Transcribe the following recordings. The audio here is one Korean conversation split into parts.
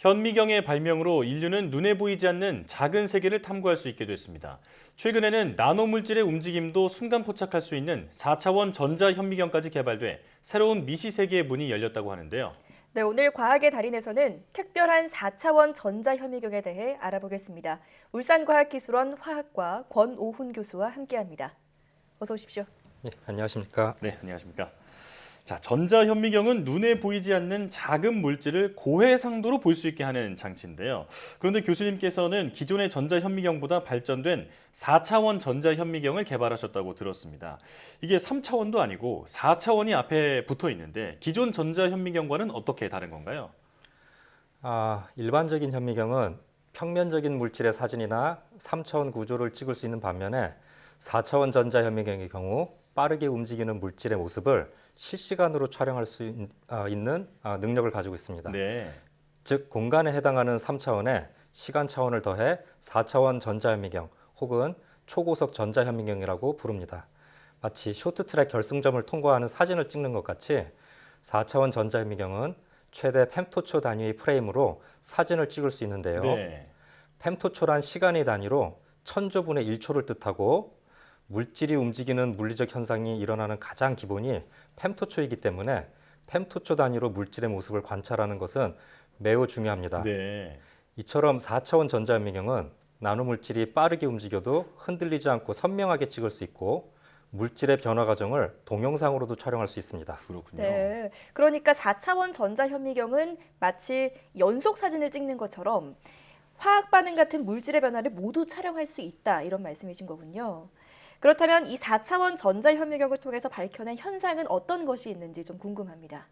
현미경의 발명으로 인류는 눈에 보이지 않는 작은 세계를 탐구할 수 있게 됐습니다. 최근에는 나노물질의 움직임도 순간 포착할 수 있는 4차원 전자현미경까지 개발돼 새로운 미시 세계의 문이 열렸다고 하는데요. 네, 오늘 과학의 달인에서는 특별한 4차원 전자현미경에 대해 알아보겠습니다. 울산과학기술원 화학과 권오훈 교수와 함께합니다. 어서 오십시오. 네, 안녕하십니까. 네, 안녕하십니까. 자, 전자현미경은 눈에 보이지 않는 작은 물질을 고해상도로 볼 수 있게 하는 장치인데요. 그런데 교수님께서는 기존의 전자현미경보다 발전된 4차원 전자현미경을 개발하셨다고 들었습니다. 이게 3차원도 아니고 4차원이 앞에 붙어 있는데 기존 전자현미경과는 어떻게 다른 건가요? 일반적인 현미경은 평면적인 물질의 사진이나 3차원 구조를 찍을 수 있는 반면에 4차원 전자현미경의 경우 빠르게 움직이는 물질의 모습을 실시간으로 촬영할 수 있는 능력을 가지고 있습니다. 네. 즉 공간에 해당하는 3차원에 시간 차원을 더해 4차원 전자현미경 혹은 초고속 전자현미경이라고 부릅니다. 마치 쇼트트랙 결승점을 통과하는 사진을 찍는 것 같이 4차원 전자현미경은 최대 펜토초 단위의 프레임으로 사진을 찍을 수 있는데요. 네. 펜토초란 시간의 단위로 천조분의 1초를 뜻하고 물질이 움직이는 물리적 현상이 일어나는 가장 기본이 펜토초이기 때문에 펜토초 단위로 물질의 모습을 관찰하는 것은 매우 중요합니다. 네. 이처럼 4차원 전자현미경은 나노물질이 빠르게 움직여도 흔들리지 않고 선명하게 찍을 수 있고 물질의 변화 과정을 동영상으로도 촬영할 수 있습니다. 그렇군요. 네, 그러니까 4차원 전자현미경은 마치 연속 사진을 찍는 것처럼 화학 반응 같은 물질의 변화를 모두 촬영할 수 있다 이런 말씀이신 거군요. 그렇다면 이 4차원 전자현미경을 통해서 밝혀낸 현상은 어떤 것이 있는지 좀 궁금합니다.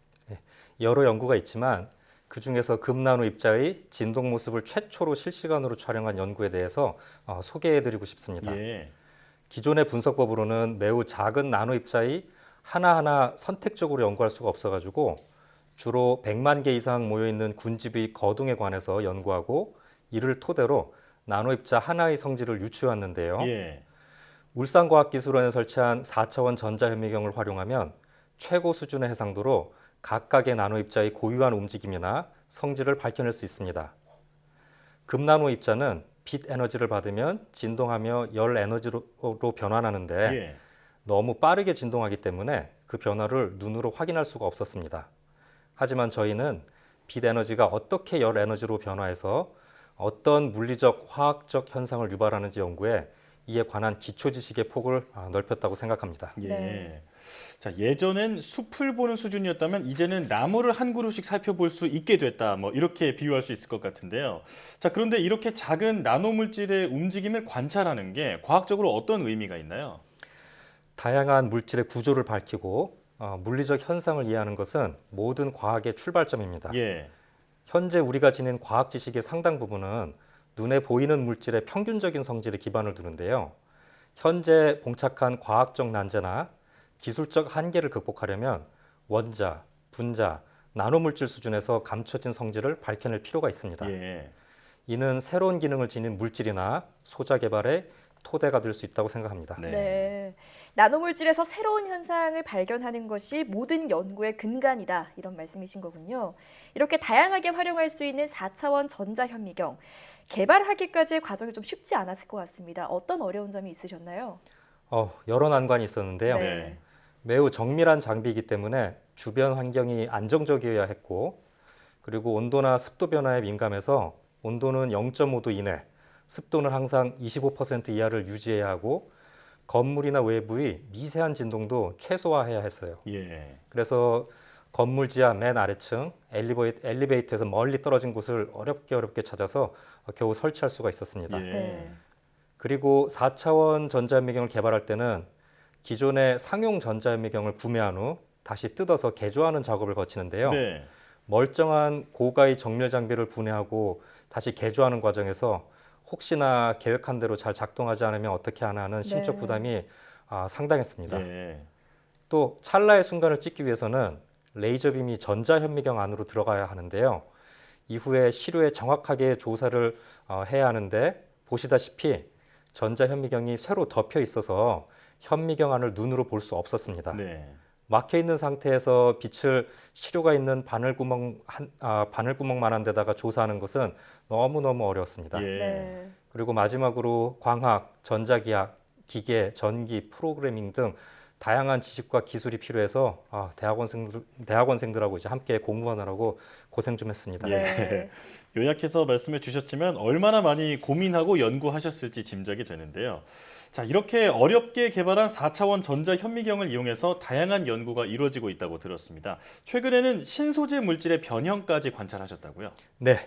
여러 연구가 있지만 그중에서 금나노 입자의 진동 모습을 최초로 실시간으로 촬영한 연구에 대해서 소개해드리고 싶습니다. 예. 기존의 분석법으로는 매우 작은 나노 입자의 하나하나 선택적으로 연구할 수가 없어가지고 주로 100만 개 이상 모여있는 군집의 거동에 관해서 연구하고 이를 토대로 나노 입자 하나의 성질을 유추해왔는데요. 예. 울산과학기술원에 설치한 4차원 전자현미경을 활용하면 최고 수준의 해상도로 각각의 나노 입자의 고유한 움직임이나 성질을 밝혀낼 수 있습니다. 금나노 입자는 빛 에너지를 받으면 진동하며 열 에너지로 변환하는데 예. 너무 빠르게 진동하기 때문에 그 변화를 눈으로 확인할 수가 없었습니다. 하지만 저희는 빛 에너지가 어떻게 열 에너지로 변화해서 어떤 물리적, 화학적 현상을 유발하는지 연구해 이에 관한 기초 지식의 폭을 넓혔다고 생각합니다. 예. 네. 자, 예전엔 숲을 보는 수준이었다면 이제는 나무를 한 그루씩 살펴볼 수 있게 됐다. 뭐 이렇게 비유할 수 있을 것 같은데요. 자, 그런데 이렇게 작은 나노물질의 움직임을 관찰하는 게 과학적으로 어떤 의미가 있나요? 다양한 물질의 구조를 밝히고 물리적 현상을 이해하는 것은 모든 과학의 출발점입니다. 예. 현재 우리가 지닌 과학 지식의 상당 부분은 눈에 보이는 물질의 평균적인 성질에 기반을 두는데요. 현재 봉착한 과학적 난제나 기술적 한계를 극복하려면 원자, 분자, 나노물질 수준에서 감춰진 성질을 밝혀낼 필요가 있습니다. 예. 이는 새로운 기능을 지닌 물질이나 소자 개발의 토대가 될 수 있다고 생각합니다. 네. 네, 나노물질에서 새로운 현상을 발견하는 것이 모든 연구의 근간이다 이런 말씀이신 거군요. 이렇게 다양하게 활용할 수 있는 4차원 전자현미경 개발하기까지의 과정이 좀 쉽지 않았을 것 같습니다. 어떤 어려운 점이 있으셨나요? 여러 난관이 있었는데요. 네. 매우 정밀한 장비이기 때문에 주변 환경이 안정적이어야 했고 그리고 온도나 습도 변화에 민감해서 온도는 0.5도 이내, 습도는 항상 25% 이하를 유지해야 하고 건물이나 외부의 미세한 진동도 최소화해야 했어요. 예. 그래서 건물 지하 맨 아래층 엘리베이터에서 멀리 떨어진 곳을 어렵게 찾아서 겨우 설치할 수가 있었습니다. 예. 네. 그리고 4차원 전자현미경을 개발할 때는 기존의 상용 전자현미경을 구매한 후 다시 뜯어서 개조하는 작업을 거치는데요. 네. 멀쩡한 고가의 정밀 장비를 분해하고 다시 개조하는 과정에서 혹시나 계획한 대로 잘 작동하지 않으면 어떻게 하나 하는 심적 네. 부담이 상당했습니다. 예. 또 찰나의 순간을 찍기 위해서는 레이저빔이 전자현미경 안으로 들어가야 하는데요. 이후에 시료에 정확하게 조사를 해야 하는데 보시다시피 전자현미경이 쇠로 덮여 있어서 현미경 안을 눈으로 볼 수 없었습니다. 네. 막혀 있는 상태에서 빛을 시료가 있는 바늘구멍만한 데다가 조사하는 것은 너무너무 어려웠습니다. 예. 네. 그리고 마지막으로 광학, 전자기학, 기계, 전기, 프로그래밍 등 다양한 지식과 기술이 필요해서 대학원생들하고 이제 함께 공부하느라고 고생 좀 했습니다. 네. 요약해서 말씀해 주셨지만 얼마나 많이 고민하고 연구하셨을지 짐작이 되는데요. 자, 이렇게 어렵게 개발한 4차원 전자 현미경을 이용해서 다양한 연구가 이루어지고 있다고 들었습니다. 최근에는 신소재 물질의 변형까지 관찰하셨다고요? 네.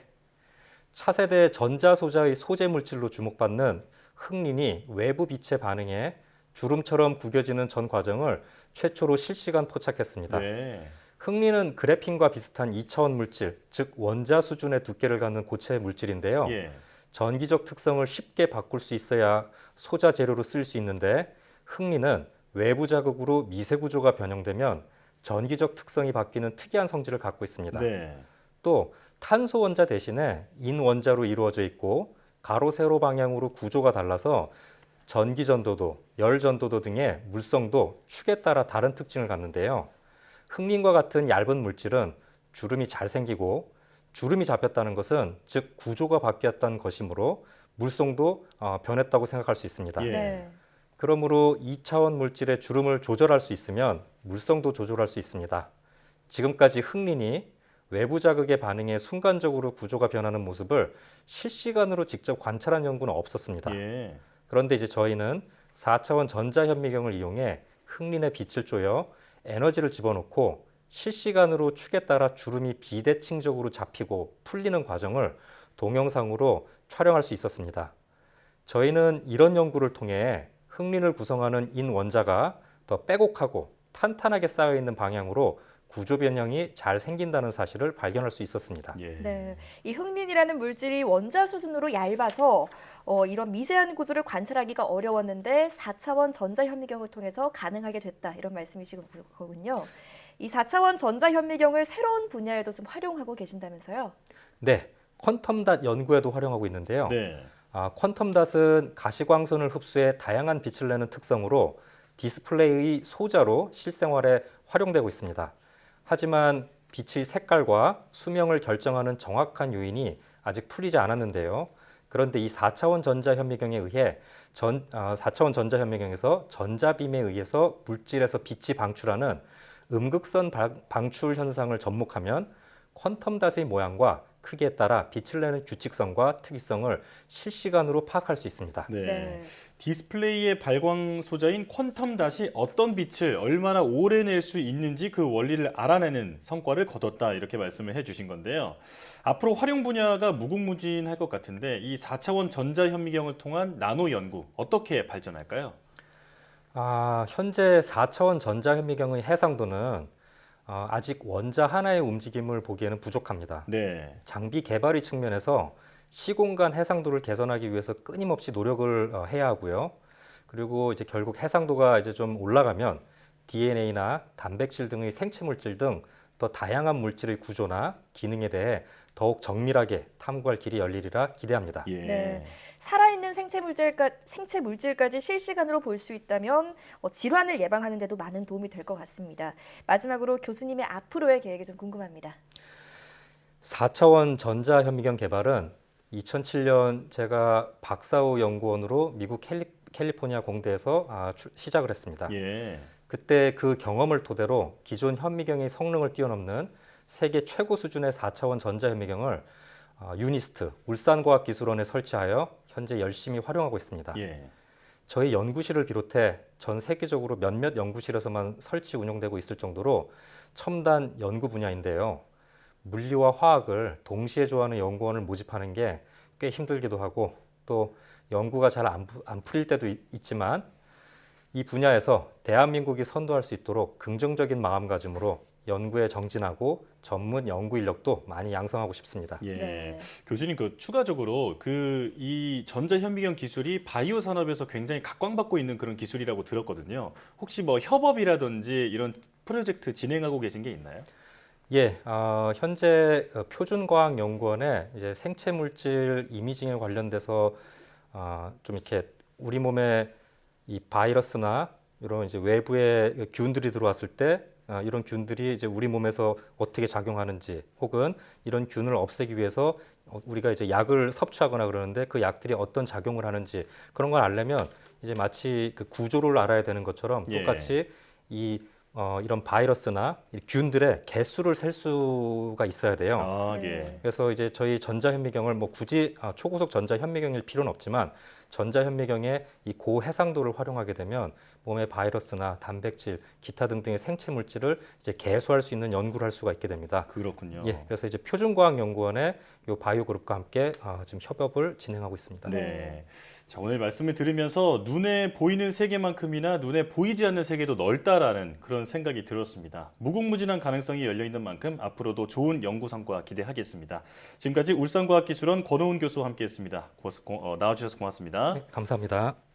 차세대 전자소자의 소재 물질로 주목받는 흑린이 외부 빛에 반응해 주름처럼 구겨지는 전 과정을 최초로 실시간 포착했습니다. 네. 흑린은 그래핀과 비슷한 2차원 물질, 즉 원자 수준의 두께를 갖는 고체 물질인데요. 예. 전기적 특성을 쉽게 바꿀 수 있어야 소자 재료로 쓸 수 있는데 흑린은 외부 자극으로 미세 구조가 변형되면 전기적 특성이 바뀌는 특이한 성질을 갖고 있습니다. 네. 또 탄소 원자 대신에 인 원자로 이루어져 있고 가로 세로 방향으로 구조가 달라서 전기 전도도, 열 전도도 등의 물성도 축에 따라 다른 특징을 갖는데요. 흑린과 같은 얇은 물질은 주름이 잘 생기고 주름이 잡혔다는 것은 즉 구조가 바뀌었다는 것이므로 물성도 변했다고 생각할 수 있습니다. 예. 네. 그러므로 2차원 물질의 주름을 조절할 수 있으면 물성도 조절할 수 있습니다. 지금까지 흑린이 외부 자극에 반응해 순간적으로 구조가 변하는 모습을 실시간으로 직접 관찰한 연구는 없었습니다. 예. 그런데 이제 저희는 4차원 전자현미경을 이용해 흑린의 빛을 쪼여 에너지를 집어넣고 실시간으로 축에 따라 주름이 비대칭적으로 잡히고 풀리는 과정을 동영상으로 촬영할 수 있었습니다. 저희는 이런 연구를 통해 흑린을 구성하는 인 원자가 더 빼곡하고 탄탄하게 쌓여 있는 방향으로 구조 변형이 잘 생긴다는 사실을 발견할 수 있었습니다. 예. 네, 이 흑린이라는 물질이 원자 수준으로 얇아서 이런 미세한 구조를 관찰하기가 어려웠는데 4차원 전자현미경을 통해서 가능하게 됐다 이런 말씀이신 거군요. 이 4차원 전자현미경을 새로운 분야에도 좀 활용하고 계신다면서요? 네, 퀀텀닷 연구에도 활용하고 있는데요. 네. 퀀텀닷은 가시광선을 흡수해 다양한 빛을 내는 특성으로 디스플레이의 소자로 실생활에 활용되고 있습니다. 하지만 빛의 색깔과 수명을 결정하는 정확한 요인이 아직 풀리지 않았는데요. 그런데 이 4차원 전자현미경에 의해 4차원 전자현미경에서 전자빔에 의해서 물질에서 빛이 방출하는 음극선 방출 현상을 접목하면 퀀텀닷의 모양과 크기에 따라 빛을 내는 규칙성과 특이성을 실시간으로 파악할 수 있습니다. 네. 네. 디스플레이의 발광 소자인 퀀텀닷이 어떤 빛을 얼마나 오래 낼 수 있는지 그 원리를 알아내는 성과를 거뒀다 이렇게 말씀을 해주신 건데요. 앞으로 활용 분야가 무궁무진할 것 같은데 이 4차원 전자현미경을 통한 나노 연구 어떻게 발전할까요? 현재 4차원 전자현미경의 해상도는 아직 원자 하나의 움직임을 보기에는 부족합니다. 네. 장비 개발의 측면에서 시공간 해상도를 개선하기 위해서 끊임없이 노력을 해야 하고요. 그리고 이제 결국 해상도가 이제 좀 올라가면 DNA나 단백질 등의 생체 물질 등 더 다양한 물질의 구조나 기능에 대해 더욱 정밀하게 탐구할 길이 열리리라 기대합니다. 예. 네. 살아있는 생체 물질까지 실시간으로 볼 수 있다면 질환을 예방하는 데도 많은 도움이 될 것 같습니다. 마지막으로 교수님의 앞으로의 계획이 좀 궁금합니다. 4차원 전자현미경 개발은 2007년 제가 박사후 연구원으로 미국 캘리포니아 공대에서 시작을 했습니다. 예. 그때 그 경험을 토대로 기존 현미경의 성능을 뛰어넘는 세계 최고 수준의 4차원 전자현미경을 유니스트 울산과학기술원에 설치하여 현재 열심히 활용하고 있습니다. 예. 저희 연구실을 비롯해 전 세계적으로 몇몇 연구실에서만 설치 운영되고 있을 정도로 첨단 연구 분야인데요. 물리와 화학을 동시에 좋아하는 연구원을 모집하는 게 꽤 힘들기도 하고 또 연구가 잘 안 풀릴 때도 있지만 이 분야에서 대한민국이 선도할 수 있도록 긍정적인 마음가짐으로 연구에 정진하고 전문 연구 인력도 많이 양성하고 싶습니다. 예. 네. 교수님 추가적으로 이 전자현미경 기술이 바이오 산업에서 굉장히 각광받고 있는 그런 기술이라고 들었거든요. 혹시 뭐 협업이라든지 이런 프로젝트 진행하고 계신 게 있나요? 예, 현재 표준과학연구원에 이제 생체 물질 이미징에 관련돼서 좀 이렇게 우리 몸에 이 바이러스나 이런 이제 외부의 균들이 들어왔을 때 이런 균들이 이제 우리 몸에서 어떻게 작용하는지 혹은 이런 균을 없애기 위해서 우리가 이제 약을 섭취하거나 그러는데 그 약들이 어떤 작용을 하는지 그런 걸 알려면 이제 마치 그 구조를 알아야 되는 것처럼 예. 똑같이 이런 바이러스나 이 균들의 개수를 셀 수가 있어야 돼요. 아, 네. 예. 그래서 이제 저희 전자현미경을 뭐 굳이 초고속 전자현미경일 필요는 없지만 전자현미경의 이 고해상도를 활용하게 되면 몸의 바이러스나 단백질, 기타 등등의 생체 물질을 이제 개수할 수 있는 연구를 할 수가 있게 됩니다. 그렇군요. 예, 그래서 이제 표준과학연구원의 요 바이오 그룹과 함께 지금 협업을 진행하고 있습니다. 네. 자, 오늘 말씀을 들으면서 눈에 보이는 세계만큼이나 눈에 보이지 않는 세계도 넓다라는 그런 생각이 들었습니다. 무궁무진한 가능성이 열려 있는 만큼 앞으로도 좋은 연구 성과 기대하겠습니다. 지금까지 울산과학기술원 권호은 교수와 함께했습니다. 나와주셔서 고맙습니다. 네, 감사합니다.